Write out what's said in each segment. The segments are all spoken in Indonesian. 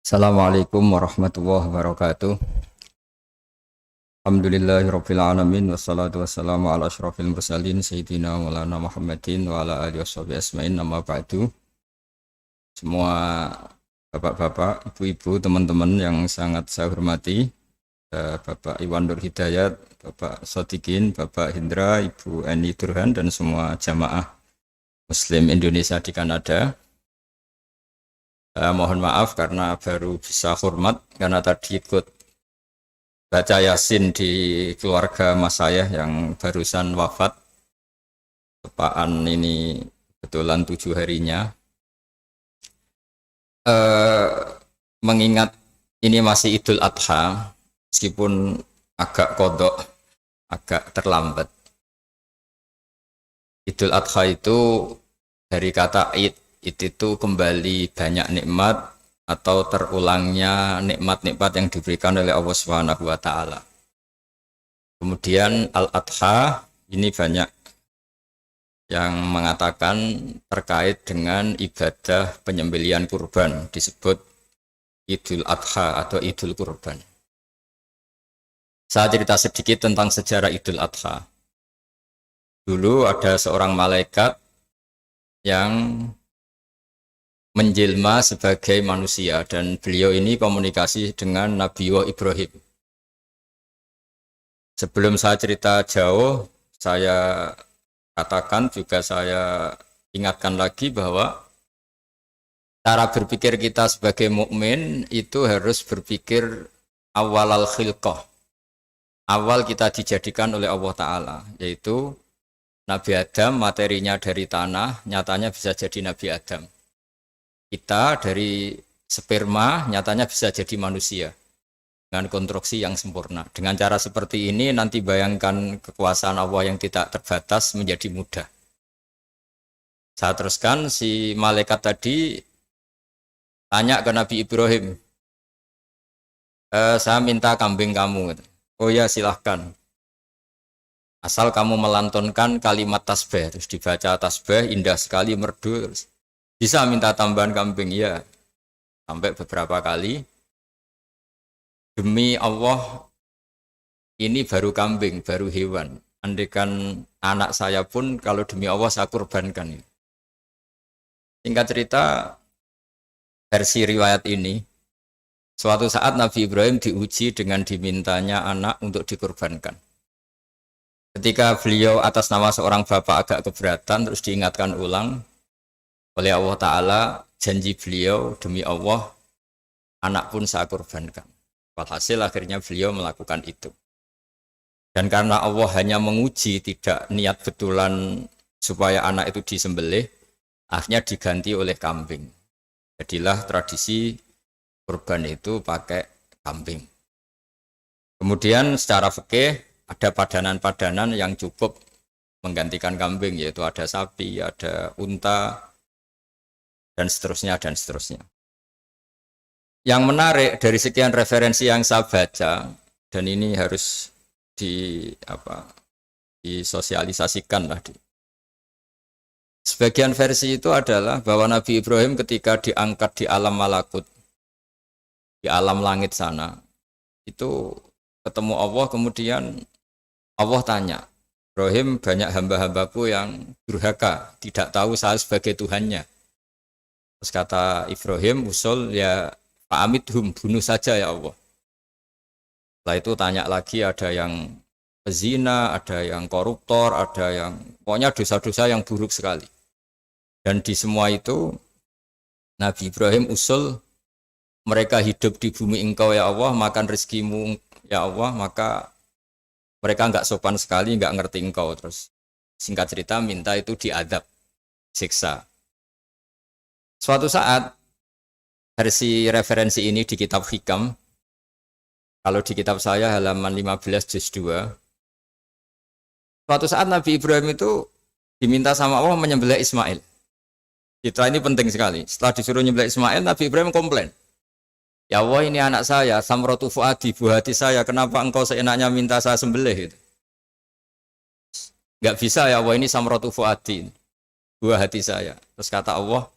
Assalamualaikum warahmatullahi wabarakatuh. Alhamdulillahirabbil alamin wassalatu wassalamu ala asyrofil mursalin sayyidina maulana Muhammadin wa ala alihi washabihi asmain amma ba'du. Semua bapak-bapak, ibu-ibu, teman-teman yang sangat saya hormati, Bapak Iwan Nur Hidayat, Bapak Sotikin, Bapak Hindra, Ibu Eni Durhan dan semua jamaah Muslim Indonesia di Kanada. Mohon maaf karena baru bisa hormat karena tadi ikut baca Yasin di keluarga mas saya yang barusan wafat. Tepaan ini kebetulan 7 harinya. Mengingat ini masih Idul Adha, meskipun agak kodok, agak terlambat. Idul Adha itu dari kata Id itu kembali banyak nikmat atau terulangnya nikmat-nikmat yang diberikan oleh Allah Subhanahu wa taala. Kemudian Al-Adha ini banyak yang mengatakan terkait dengan ibadah penyembelihan kurban, disebut Idul Adha atau Idul Kurban. Saya cerita sedikit tentang sejarah Idul Adha. Dulu ada seorang malaikat yang menjelma sebagai manusia dan beliau ini komunikasi dengan Nabiullah Ibrahim. Sebelum saya cerita jauh, saya katakan juga saya ingatkan lagi bahwa cara berpikir kita sebagai mukmin itu harus berpikir awal al-khilqah. Awal kita dijadikan oleh Allah Ta'ala, yaitu Nabi Adam materinya dari tanah, nyatanya bisa jadi Nabi Adam. Kita dari sperma nyatanya bisa jadi manusia dengan konstruksi yang sempurna. Dengan cara seperti ini nanti bayangkan kekuasaan Allah yang tidak terbatas menjadi mudah. Saya teruskan, si malaikat tadi tanya ke Nabi Ibrahim, saya minta kambing kamu. Oh ya silahkan. Asal kamu melantunkan kalimat tasbih, terus dibaca tasbih, indah sekali, merdu, terus bisa minta tambahan kambing, ya. Sampai beberapa kali. Demi Allah, ini baru kambing, baru hewan. Andaikan anak saya pun, kalau demi Allah saya kurbankan. Singkat cerita, versi riwayat ini, suatu saat Nabi Ibrahim diuji dengan dimintanya anak untuk dikurbankan. Ketika beliau atas nama seorang bapak agak keberatan, terus diingatkan ulang oleh Allah Ta'ala, janji beliau demi Allah anak pun saya kurbankan. Walhasil akhirnya beliau melakukan itu. Dan karena Allah hanya menguji, tidak niat betulan supaya anak itu disembelih, akhirnya diganti oleh kambing. Jadilah tradisi kurban itu pakai kambing. Kemudian secara fikih ada padanan-padanan yang cukup menggantikan kambing, yaitu ada sapi, ada unta, dan seterusnya, dan seterusnya. Yang menarik dari sekian referensi yang saya baca, dan ini harus disosialisasikan lah. Sebagian versi itu adalah bahwa Nabi Ibrahim ketika diangkat di alam malakut, di alam langit sana, itu ketemu Allah, kemudian Allah tanya, Ibrahim, banyak hamba-hambaku yang durhaka, tidak tahu saya sebagai Tuhannya. Terus kata Ibrahim, usul ya fa'amidhum, bunuh saja ya Allah. Setelah itu tanya lagi, ada yang pezina, ada yang koruptor, ada yang pokoknya dosa-dosa yang buruk sekali. Dan di semua itu Nabi Ibrahim usul, mereka hidup di bumi engkau ya Allah, makan rezekimu ya Allah, maka mereka enggak sopan sekali, enggak ngerti engkau. Terus singkat cerita minta itu diadab, siksa. Suatu saat, versi referensi ini di kitab Hikam, kalau di kitab saya halaman 15 juz 2, suatu saat Nabi Ibrahim itu diminta sama Allah menyembelih Ismail. Kita ini penting sekali. Setelah disuruh menyembelih Ismail, Nabi Ibrahim komplain. Ya Allah, ini anak saya, samratu fuadi, buah hati saya, kenapa engkau seenaknya minta saya sembelih? Enggak bisa ya Allah, ini samratu fuadi, buah hati saya. Terus kata Allah,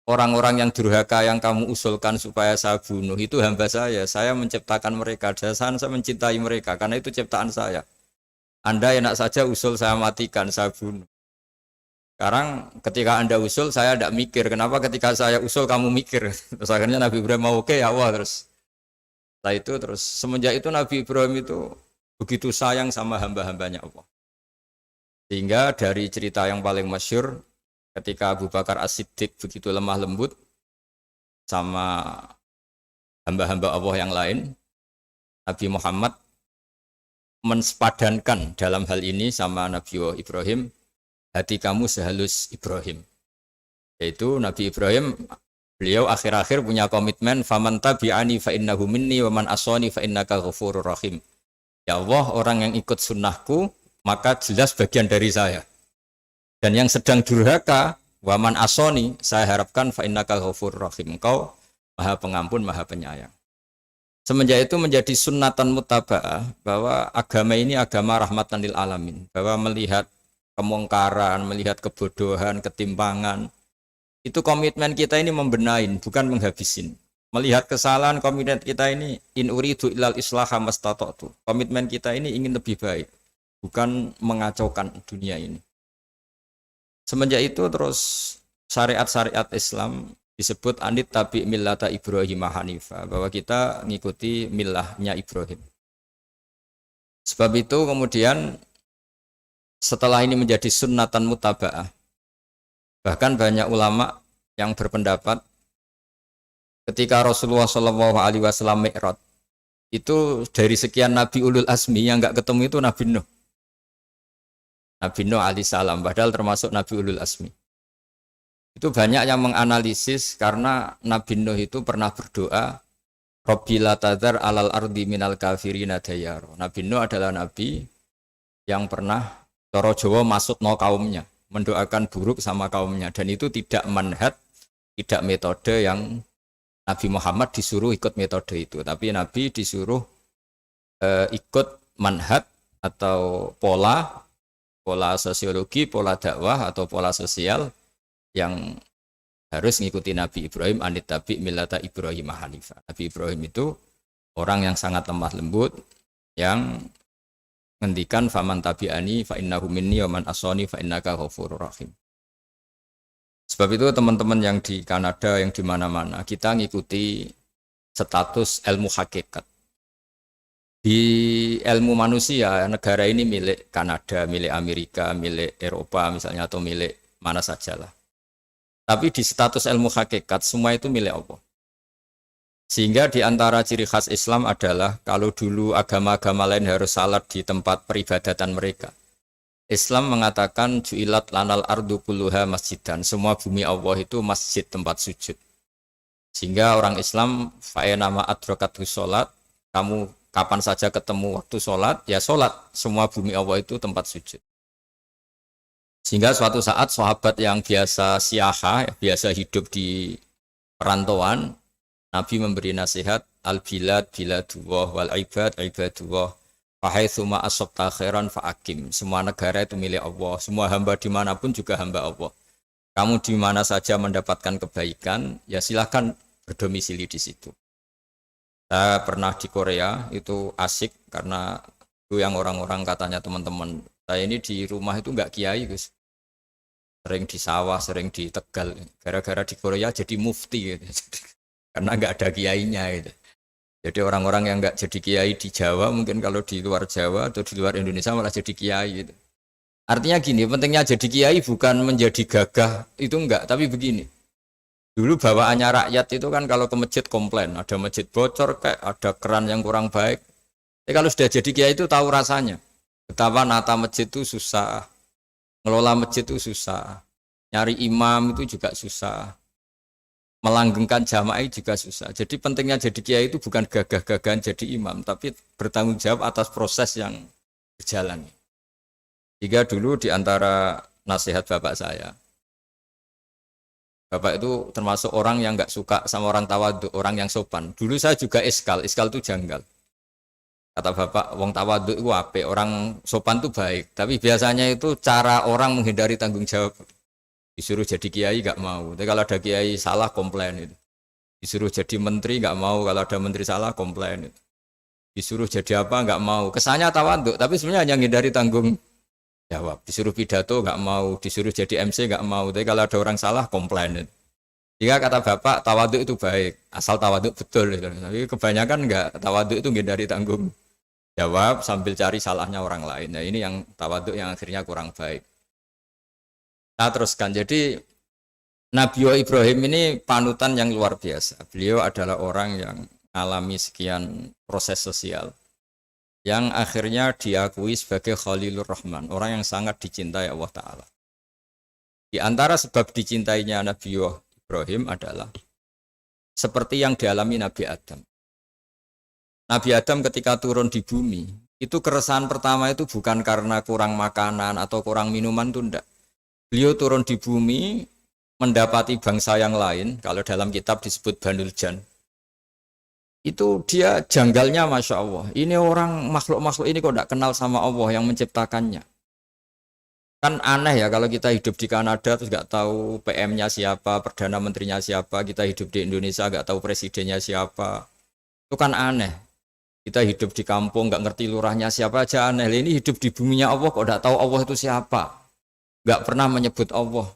orang-orang yang durhaka yang kamu usulkan supaya saya bunuh itu hamba saya menciptakan mereka, dan saya mencintai mereka karena itu ciptaan saya. Anda enak saja usul saya matikan, saya bunuh. Sekarang ketika Anda usul saya tidak mikir, kenapa ketika saya usul kamu mikir? Terus akhirnya Nabi Ibrahim mau oke ya Allah terus. Setelah itu terus semenjak itu Nabi Ibrahim itu begitu sayang sama hamba-hambanya Allah. Sehingga dari cerita yang paling masyhur ketika Abu Bakar As-Siddiq begitu lemah lembut sama hamba-hamba Allah yang lain, Nabi Muhammad mensepadankan dalam hal ini sama Nabi Ibrahim, hati kamu sehalus Ibrahim. Yaitu Nabi Ibrahim, beliau akhir-akhir punya komitmen, faman tabi'ani fa innahu minni wa man asani fa innaka ghafurur rahim. Ya Allah, orang yang ikut sunnahku maka jelas bagian dari saya. Dan yang sedang durhaka, waman asoni, saya harapkan fa innaka ghafurur rahim. Engkau Maha Pengampun, Maha Penyayang. Semenjak itu menjadi sunnatan mutaba'ah bahwa agama ini agama rahmatan lil alamin, bahwa melihat kemungkaran, melihat kebodohan, ketimpangan, itu komitmen kita ini membenahin, bukan menghabisin. Melihat kesalahan, komitmen kita ini in uridu ilal islaha mastata'tu. Komitmen kita ini ingin lebih baik, bukan mengacaukan dunia ini. Semenjak itu terus syariat-syariat Islam disebut anit tabi millata Ibrahim Hanifah, bahwa kita mengikuti millahnya Ibrahim. Sebab itu kemudian setelah ini menjadi sunnatan mutaba'ah, bahkan banyak ulama yang berpendapat ketika Rasulullah SAW Mi'raj, itu dari sekian Nabi Ulul Azmi yang enggak ketemu itu Nabi Nuh. Nabi Nuh alaihissalam, padahal termasuk Nabi Ulul Azmi. Itu banyak yang menganalisis karena Nabi Nuh itu pernah berdoa, Rabbi la tadhar alal ardi minal kafirina dayaro. Nabi Nuh adalah Nabi yang pernah Coro Jawa masuk no kaumnya, mendoakan buruk sama kaumnya. Dan itu tidak manhaj, tidak metode yang Nabi Muhammad disuruh ikut metode itu. Tapi Nabi disuruh ikut manhaj atau pola sosiologi, pola dakwah atau pola sosial yang harus mengikuti Nabi Ibrahim, anit tabi millata Ibrahim Hanifah. Nabi Ibrahim itu orang yang sangat lemah lembut, yang ngendikan faman tabi'ani fa innahu minni wa man asani fa innaka ghafurur rahim. Sebab itu teman-teman yang di Kanada, yang di mana-mana, kita ngikuti status ilmu hakikat. Di ilmu manusia, negara ini milik Kanada, milik Amerika, milik Eropa misalnya, atau milik mana sajalah. Tapi di status ilmu hakikat, semua itu milik Allah. Sehingga di antara ciri khas Islam adalah kalau dulu agama-agama lain harus salat di tempat peribadatan mereka. Islam mengatakan ju'ilat lanal ardu kulluha masjidan. Semua bumi Allah itu masjid, tempat sujud. Sehingga orang Islam fa'enama adrokatu sholat, kamu kapan saja ketemu waktu sholat, ya sholat. Semua bumi Allah itu tempat sujud. Sehingga suatu saat sahabat yang biasa siaha, biasa hidup di perantauan, Nabi memberi nasihat, al-bilad biladullah wal ibad ibadullah, fahaitsuma asabta khairan fa'akim. Semua negara itu milik Allah, semua hamba dimanapun juga hamba Allah. Kamu di mana saja mendapatkan kebaikan, ya silahkan berdomisili di situ. Saya pernah di Korea, itu asik karena itu yang orang-orang katanya teman-teman, saya ini di rumah itu enggak kiai, Gus. Sering di sawah, sering di Tegal. Gara-gara di Korea jadi mufti gitu. Karena enggak ada kiainya gitu. Jadi orang-orang yang enggak jadi kiai di Jawa, mungkin kalau di luar Jawa atau di luar Indonesia malah jadi kiai gitu. Artinya gini, pentingnya jadi kiai bukan menjadi gagah, itu enggak, tapi begini. Dulu bawaannya rakyat itu kan kalau ke masjid komplain, ada masjid bocor, kayak ada keran yang kurang baik. Tapi kalau sudah jadi kiai itu tahu rasanya. Betapa nata masjid itu susah. Ngelola masjid itu susah, nyari imam itu juga susah, melanggengkan jamaah juga susah. Jadi pentingnya jadi kiai itu bukan gagah-gagahan jadi imam, tapi bertanggung jawab atas proses yang berjalan. Jika dulu di antara nasihat bapak saya, bapak itu termasuk orang yang nggak suka sama orang tawadhu, orang yang sopan. Dulu saya juga iskal itu janggal. Kata bapak, wong tawadhu itu apik, orang sopan itu baik. Tapi biasanya itu cara orang menghindari tanggung jawab. Disuruh jadi kiai nggak mau. Tapi kalau ada kiai salah komplain itu. Disuruh jadi menteri nggak mau. Kalau ada menteri salah komplain itu. Disuruh jadi apa nggak mau. Kesannya tawaduk, tapi sebenarnya hanya menghindari tanggung jawab. Disuruh pidato nggak mau. Disuruh jadi MC nggak mau. Tapi kalau ada orang salah komplain itu. Jika kata bapak tawaduk itu baik, asal tawaduk betul. Gitu. Tapi kebanyakan nggak, tawaduk itu menghindari tanggung jawab sambil cari salahnya orang lain. Nah ini yang tawaduk yang akhirnya kurang baik. Nah teruskan, jadi Nabi Ibrahim ini panutan yang luar biasa. Beliau adalah orang yang alami sekian proses sosial yang akhirnya diakui sebagai Khalilur Rahman, orang yang sangat dicintai Allah Ta'ala. Di antara sebab dicintainya Nabi Ibrahim adalah seperti yang dialami Nabi Adam. Nabi Adam ketika turun di bumi, itu keresahan pertama itu bukan karena kurang makanan atau kurang minuman, itu enggak. Beliau turun di bumi, mendapati bangsa yang lain, kalau dalam kitab disebut Banul Jan. Itu dia janggalnya Masya Allah. Ini orang makhluk-makhluk ini kok tidak kenal sama Allah yang menciptakannya. Kan aneh ya kalau kita hidup di Kanada terus nggak tahu PM-nya siapa, Perdana Menterinya siapa, kita hidup di Indonesia nggak tahu presidennya siapa. Itu kan aneh. Kita hidup di kampung nggak ngerti lurahnya siapa aja aneh. Ini hidup di buminya Allah kok tidak tahu Allah itu siapa. Nggak pernah menyebut Allah.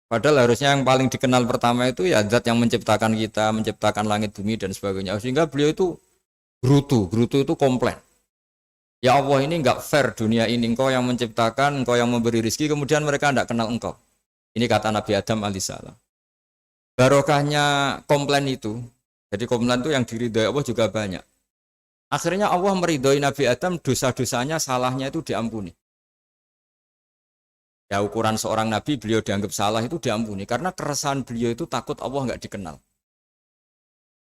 Padahal harusnya yang paling dikenal pertama itu ya zat yang menciptakan kita, menciptakan langit bumi dan sebagainya. Sehingga beliau itu gerutu itu komplain. Ya Allah ini nggak fair dunia ini, engkau yang menciptakan, engkau yang memberi rezeki, kemudian mereka tidak kenal engkau. Ini kata Nabi Adam alaihissalam. Barokahnya komplain itu, jadi komplain itu yang diridhoi Allah juga banyak. Akhirnya Allah meridhoi Nabi Adam, dosa-dosanya, salahnya itu diampuni. Ya ukuran seorang nabi beliau dianggap salah itu diampuni karena keresahan beliau itu takut Allah nggak dikenal.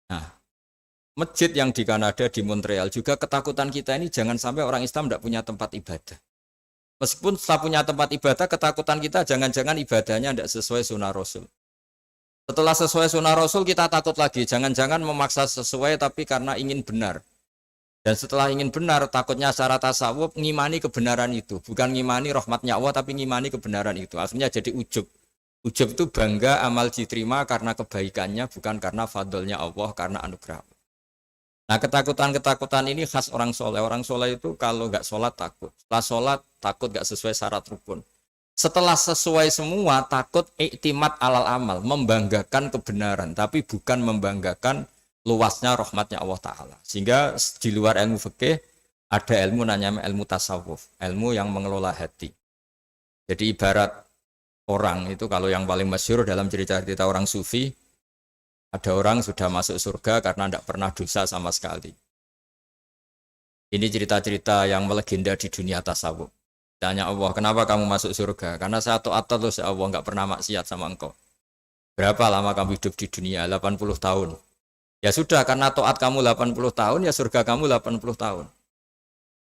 Nah, masjid yang di Kanada di Montreal juga ketakutan kita ini jangan sampai orang Islam tidak punya tempat ibadah. Meskipun setelah punya tempat ibadah, ketakutan kita jangan-jangan ibadahnya tidak sesuai sunnah Rasul. Setelah sesuai sunnah Rasul kita takut lagi, jangan-jangan memaksa sesuai tapi karena ingin benar. Dan setelah ingin benar, takutnya secara tasawuf ngimani kebenaran itu. Bukan ngimani rahmatnya Allah, tapi ngimani kebenaran itu. Akhirnya jadi ujub. Ujub itu bangga amal diterima karena kebaikannya, bukan karena fadlnya Allah, karena anugerah. Nah ketakutan-ketakutan ini khas orang soleh. Orang soleh itu kalau nggak sholat takut. Setelah sholat takut nggak sesuai syarat rukun. Setelah sesuai semua takut iktimat alal amal. Membanggakan kebenaran, tapi bukan membanggakan luasnya rahmatnya Allah Ta'ala. Sehingga di luar ilmu fikih ada ilmu namanya ilmu tasawuf, ilmu yang mengelola hati. Jadi ibarat orang itu kalau yang paling masyhur dalam cerita-cerita orang sufi, ada orang sudah masuk surga karena tidak pernah dosa sama sekali. Ini cerita-cerita yang melegenda di dunia tasawuf. Tanya Allah, kenapa kamu masuk surga? Karena saya taat terus ya Allah, nggak pernah maksiat sama engkau. Berapa lama kamu hidup di dunia? 80 tahun. Ya sudah, karena taat kamu 80 tahun, ya surga kamu 80 tahun.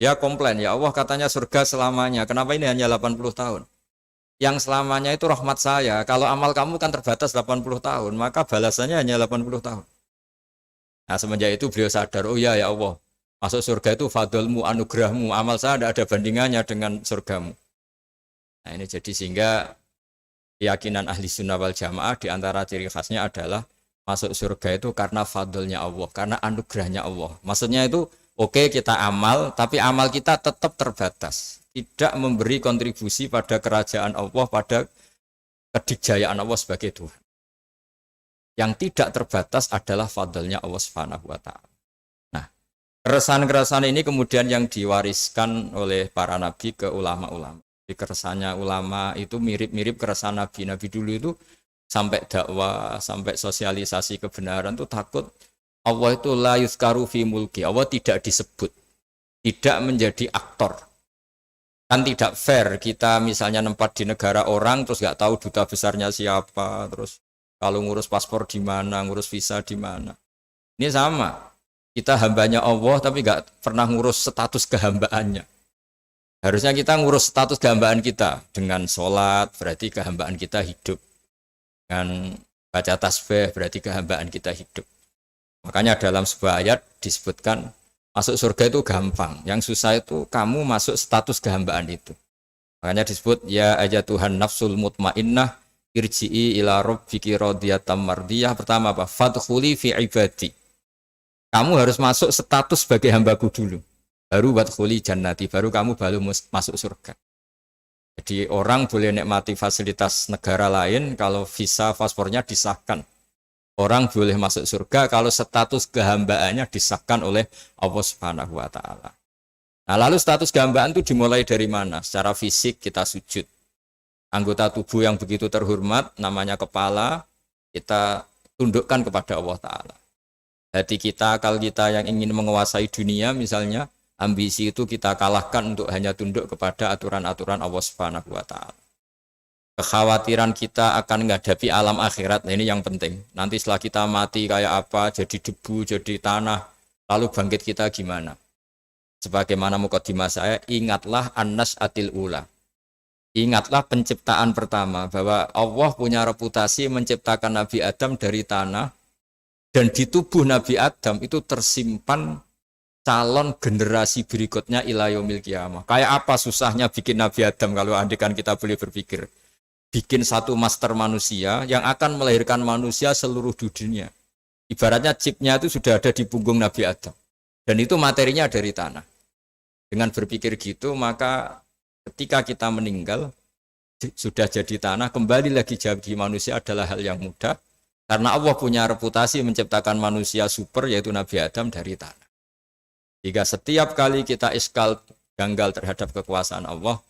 Ya komplain, ya Allah katanya surga selamanya. Kenapa ini hanya 80 tahun? Yang selamanya itu rahmat saya. Kalau amal kamu kan terbatas 80 tahun, maka balasannya hanya 80 tahun. Nah semenjak itu beliau sadar, oh ya Allah, masuk surga itu fadlmu, anugerahmu. Amal saya tidak ada bandingannya dengan surgamu. Nah ini jadi sehingga keyakinan ahli sunnah wal jamaah di antara ciri khasnya adalah masuk surga itu karena fadlnya Allah, karena anugerahnya Allah. Maksudnya itu oke, kita amal, tapi amal kita tetap terbatas. Tidak memberi kontribusi pada kerajaan Allah, pada kedikjayaan Allah sebagai Tuhan. Yang tidak terbatas adalah fadlnya Allah Subhanahu wa Ta'ala. Nah, keresahan-keresahan ini kemudian yang diwariskan oleh para nabi ke ulama-ulama. Keresahannya ulama itu mirip-mirip keresahan nabi. Nabi dulu itu sampai dakwah, sampai sosialisasi kebenaran itu takut Allah itu la yuzkaru fi mulki, Allah tidak disebut, tidak menjadi aktor. Kan tidak fair kita misalnya nempat di negara orang terus nggak tahu duta besarnya siapa, terus kalau ngurus paspor di mana, ngurus visa di mana. Ini sama, kita hambanya Allah tapi nggak pernah ngurus status kehambaannya. Harusnya kita ngurus status kehambaan kita dengan sholat, berarti kehambaan kita hidup. Dengan baca tasbih berarti kehambaan kita hidup. Makanya dalam sebuah ayat disebutkan masuk surga itu gampang, yang susah itu kamu masuk status kehambaan itu. Makanya disebut ya aja Tuhan nafsul mutmainnah irji'i ila rabbiki radiyatan mardiyah. Pertama apa? Fadkhuli fi ibadi. Kamu harus masuk status sebagai hambaku dulu. Baru wadkhuli jannati, baru kamu baru masuk surga. Jadi orang boleh nikmati fasilitas negara lain kalau visa paspornya disahkan. Orang boleh masuk surga kalau status kehambaannya disahkan oleh Allah Subhanahu wa taala. Nah, lalu status kehambaan itu dimulai dari mana? Secara fisik kita sujud. Anggota tubuh yang begitu terhormat namanya kepala kita tundukkan kepada Allah taala. Hati kita, akal kita yang ingin menguasai dunia misalnya, ambisi itu kita kalahkan untuk hanya tunduk kepada aturan-aturan Allah Subhanahu wa taala. Kekhawatiran kita akan menghadapi alam akhirat, nah ini yang penting. Nanti setelah kita mati kayak apa, jadi debu, jadi tanah, lalu bangkit kita gimana? Sebagaimana mukadimah saya, ingatlah an-nas atil ula. Ingatlah penciptaan pertama, bahwa Allah punya reputasi menciptakan Nabi Adam dari tanah, dan di tubuh Nabi Adam itu tersimpan calon generasi berikutnya ila yaumil qiyamah. Kayak apa susahnya bikin Nabi Adam kalau andikan kita boleh berpikir. Bikin satu master manusia yang akan melahirkan manusia seluruh dunia. Ibaratnya chipnya itu sudah ada di punggung Nabi Adam. Dan itu materinya dari tanah. Dengan berpikir gitu, maka ketika kita meninggal, sudah jadi tanah, kembali lagi jadi manusia adalah hal yang mudah. Karena Allah punya reputasi menciptakan manusia super, yaitu Nabi Adam dari tanah. Jika setiap kali kita iskal janggal terhadap kekuasaan Allah,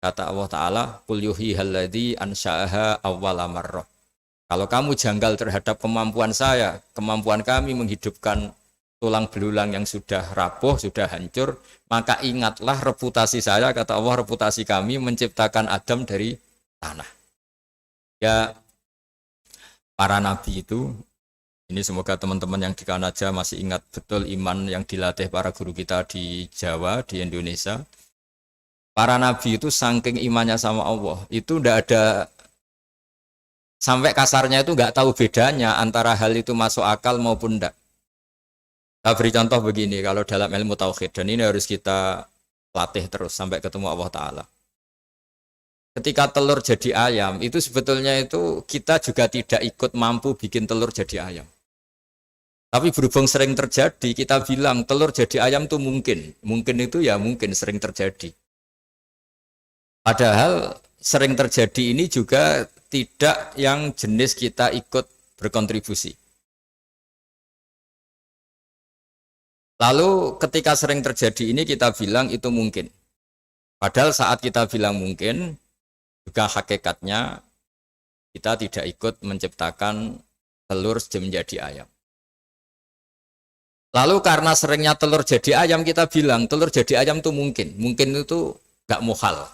kata Allah Ta'ala, Qul yuhihalladzi ansha'aha awwala marrah. Kalau kamu janggal terhadap kemampuan saya, kemampuan kami menghidupkan tulang belulang yang sudah rapuh, sudah hancur, maka ingatlah reputasi saya, kata Allah, reputasi kami menciptakan Adam dari tanah. Ya, para nabi itu, ini semoga teman-teman yang di Kanaja masih ingat betul iman yang dilatih para guru kita di Jawa, di Indonesia. Para nabi itu saking imannya sama Allah, itu tidak ada, sampai kasarnya itu nggak tahu bedanya antara hal itu masuk akal maupun tidak. Saya beri contoh begini, kalau dalam ilmu tauhid, dan ini harus kita latih terus sampai ketemu Allah Ta'ala. Ketika telur jadi ayam, itu sebetulnya itu kita juga tidak ikut mampu bikin telur jadi ayam. Tapi berhubung sering terjadi, kita bilang telur jadi ayam itu mungkin. Mungkin itu ya mungkin sering terjadi. Padahal sering terjadi ini juga tidak yang jenis kita ikut berkontribusi. Lalu ketika sering terjadi ini kita bilang itu mungkin. Padahal saat kita bilang mungkin, juga hakikatnya kita tidak ikut menciptakan telur menjadi ayam. Lalu karena seringnya telur jadi ayam, kita bilang telur jadi ayam itu mungkin. Mungkin itu gak muhal.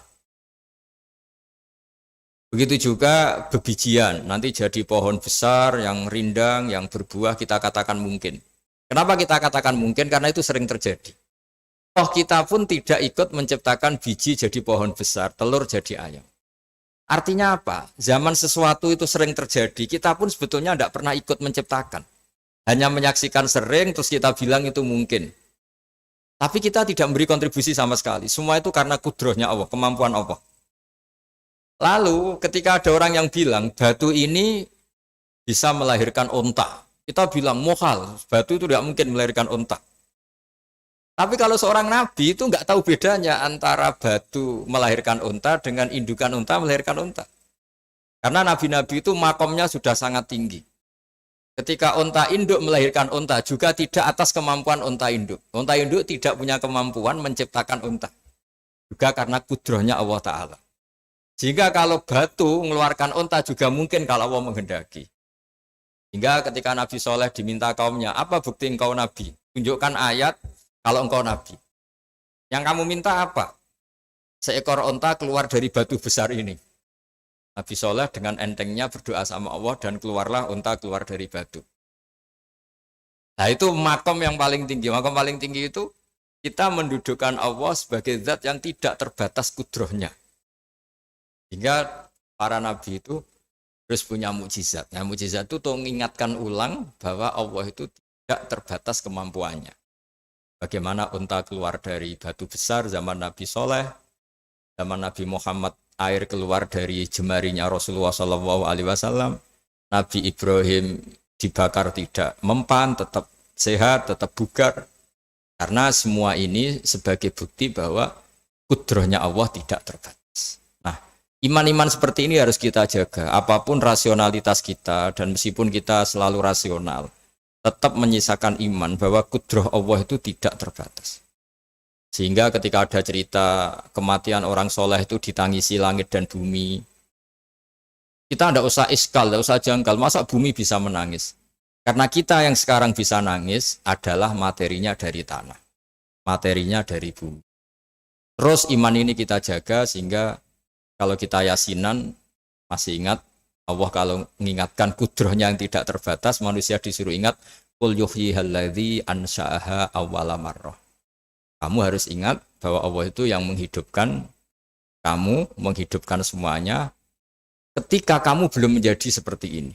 Begitu juga bebijian, nanti jadi pohon besar yang rindang, yang berbuah, kita katakan mungkin. Kenapa kita katakan mungkin? Karena itu sering terjadi. Oh, kita pun tidak ikut menciptakan biji jadi pohon besar, telur jadi ayam. Artinya apa? Zaman sesuatu itu sering terjadi, kita pun sebetulnya tidak pernah ikut menciptakan. Hanya menyaksikan sering, terus kita bilang itu mungkin. Tapi kita tidak memberi kontribusi sama sekali. Semua itu karena kudrohnya Allah, kemampuan Allah. Lalu ketika ada orang yang bilang batu ini bisa melahirkan onta, kita bilang mohal, batu itu tidak mungkin melahirkan onta. Tapi kalau seorang nabi itu nggak tahu bedanya antara batu melahirkan onta dengan indukan onta melahirkan onta. Karena nabi-nabi itu makomnya sudah sangat tinggi. Ketika onta induk melahirkan onta juga tidak atas kemampuan onta induk. Onta induk tidak punya kemampuan menciptakan onta. Juga karena kudrohnya Allah Ta'ala. Sehingga kalau batu mengeluarkan onta juga mungkin kalau Allah menghendaki. Hingga ketika Nabi Soleh diminta kaumnya, apa bukti engkau Nabi? Tunjukkan ayat kalau engkau Nabi. Yang kamu minta apa? Seekor onta keluar dari batu besar ini. Nabi Soleh dengan entengnya berdoa sama Allah dan keluarlah onta keluar dari batu. Nah itu makom yang paling tinggi. Makom paling tinggi itu kita mendudukkan Allah sebagai zat yang tidak terbatas kudrohnya. Hingga para nabi itu terus punya mukjizat. Nah, mukjizat itu untuk mengingatkan ulang bahwa Allah itu tidak terbatas kemampuannya. Bagaimana unta keluar dari batu besar zaman Nabi Soleh, zaman Nabi Muhammad air keluar dari jemarinya Rasulullah Shallallahu Alaihi Wasallam, Nabi Ibrahim dibakar tidak mempan, tetap sehat, tetap bugar. Karena semua ini sebagai bukti bahwa kudrohnya Allah tidak terbatas. Nah, iman-iman seperti ini harus kita jaga. Apapun rasionalitas kita, dan meskipun kita selalu rasional, tetap menyisakan iman bahwa kudroh Allah itu tidak terbatas. Sehingga ketika ada cerita kematian orang soleh itu ditangisi langit dan bumi, kita tidak usah iskal, tidak usah janggal, masa bumi bisa menangis? Karena kita yang sekarang bisa nangis adalah materinya dari tanah, materinya dari bumi. Terus iman ini kita jaga sehingga kalau kita yasinan masih ingat Allah kalau mengingatkan kudrohnya yang tidak terbatas, manusia disuruh ingat qul yuhyihal-ladzi ansha'aha awwala marrah. Kamu harus ingat bahwa Allah itu yang menghidupkan kamu, menghidupkan semuanya ketika kamu belum menjadi seperti ini.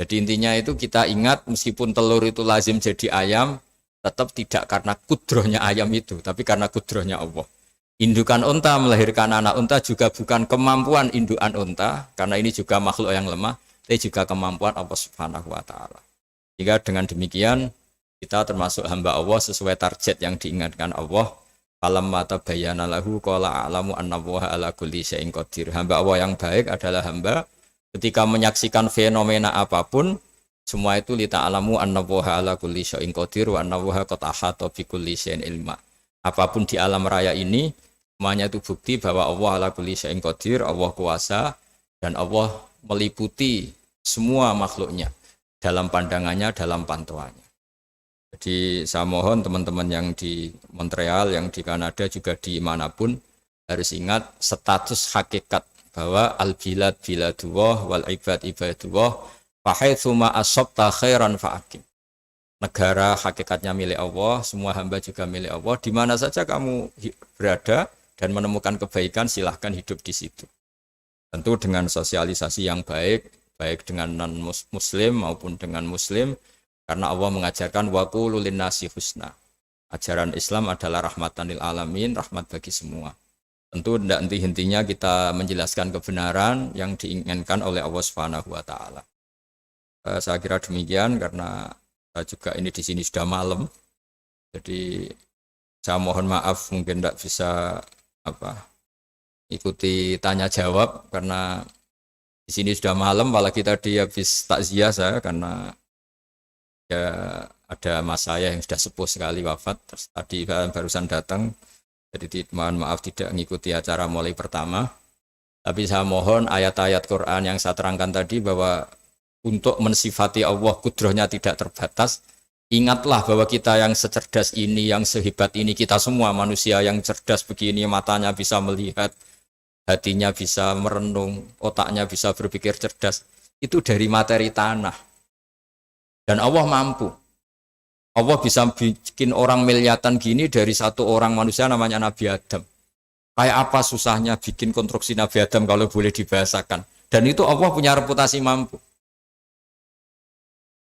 Jadi intinya itu kita ingat meskipun telur itu lazim jadi ayam, tetap tidak karena kudrohnya ayam itu, tapi karena kudrohnya Allah. Indukan unta melahirkan anak unta juga bukan kemampuan indukan unta, karena ini juga makhluk yang lemah, tapi juga kemampuan Allah Subhanahu wa Ta'ala. Jika dengan demikian kita termasuk hamba Allah sesuai target yang diingatkan Allah. Falamma tabayyana lahu qala a'lamu annallaha ala kulli syai'in qadir. Hamba Allah yang baik adalah hamba ketika menyaksikan fenomena apapun, semua itu li ta'lamu annallaha ala kulli syai'in qadir wa annallaha qad ahata bi kulli syai'in ilma. Apapun di alam raya ini semuanya itu bukti bahwa Allah ala kulli syai'in qadir, Allah kuasa dan Allah meliputi semua makhluknya dalam pandangannya, dalam pantauannya. Jadi saya mohon teman-teman yang di Montreal, yang di Kanada juga di manapun harus ingat status hakikat bahwa al-bilad biladullah wal ibad ibadullah fa haitsu ma asabta khairan fa'akim. Negara hakikatnya milik Allah, semua hamba juga milik Allah. Di mana saja kamu berada dan menemukan kebaikan, silahkan hidup di situ. Tentu dengan sosialisasi yang baik, baik dengan non-muslim maupun dengan muslim, karena Allah mengajarkan wa qulu linnasi husna. Ajaran Islam adalah rahmatan lil alamin, rahmat bagi semua. Tentu tidak henti-hentinya kita menjelaskan kebenaran yang diinginkan oleh Allah Subhanahu wa Ta'ala. Saya kira demikian karena saya juga ini di sini sudah malam. Jadi saya mohon maaf mungkin tidak bisa ikuti tanya jawab karena di sini sudah malam, apalagi tadi habis takziah saya karena ya ada mas saya yang sudah sepuh sekali wafat, terus tadi barusan datang. Jadi mohon maaf tidak mengikuti acara mulai pertama. Tapi saya mohon ayat-ayat Quran yang saya terangkan tadi bahwa untuk mensifati Allah kudrohnya tidak terbatas. Ingatlah bahwa kita yang secerdas ini, yang sehebat ini, kita semua manusia yang cerdas begini, matanya bisa melihat, hatinya bisa merenung, otaknya bisa berpikir cerdas. Itu dari materi tanah. Dan Allah mampu. Allah bisa bikin orang miliatan gini dari satu orang manusia namanya Nabi Adam. Kayak apa susahnya bikin konstruksi Nabi Adam kalau boleh dibahasakan. Dan itu Allah punya reputasi mampu.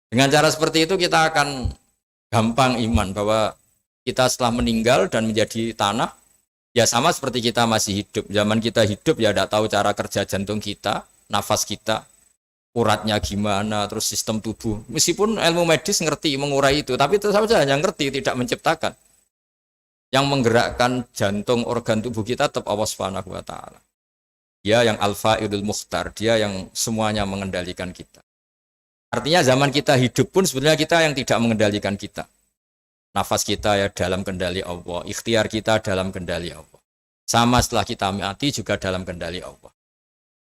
Dengan cara seperti itu kita akan gampang iman bahwa kita setelah meninggal dan menjadi tanah, ya sama seperti kita masih hidup. Zaman kita hidup ya tidak tahu cara kerja jantung kita, nafas kita, uratnya gimana, terus sistem tubuh. Meskipun ilmu medis ngerti mengurai itu, tapi tetap saja hanya ngerti, tidak menciptakan. Yang menggerakkan jantung, organ tubuh kita tetap Allah Subhanahu wa Ta'ala. Dia yang Al-Fa'idul Mukhtar, dia yang semuanya mengendalikan kita. Artinya zaman kita hidup pun sebenarnya kita yang tidak mengendalikan kita. Nafas kita ya dalam kendali Allah, ikhtiar kita dalam kendali Allah. Sama setelah kita mati juga dalam kendali Allah.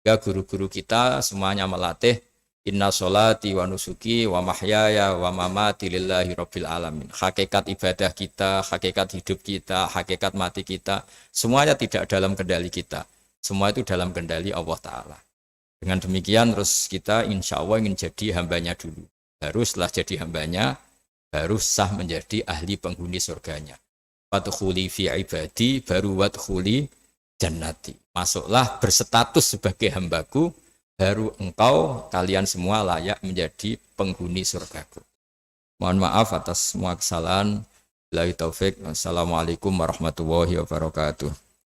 Guru-guru kita semuanya melatih inna sholati wa nusuki wa mahyaya wa mamati lillahi rabbil alamin. Hakikat ibadah kita, hakikat hidup kita, hakikat mati kita, semuanya tidak dalam kendali kita. Semua itu dalam kendali Allah Ta'ala. Dengan demikian terus kita insya Allah ingin jadi hambanya dulu. Baru setelah jadi hambanya, baru sah menjadi ahli penghuni surganya. Wadkhuli fi ibadi, baru wadkhuli jannati. Masuklah berstatus sebagai hambaku, baru engkau kalian semua layak menjadi penghuni surgaku. Mohon maaf atas semua kesalahan. Billahi taufik. Wassalamualaikum warahmatullahi wabarakatuh.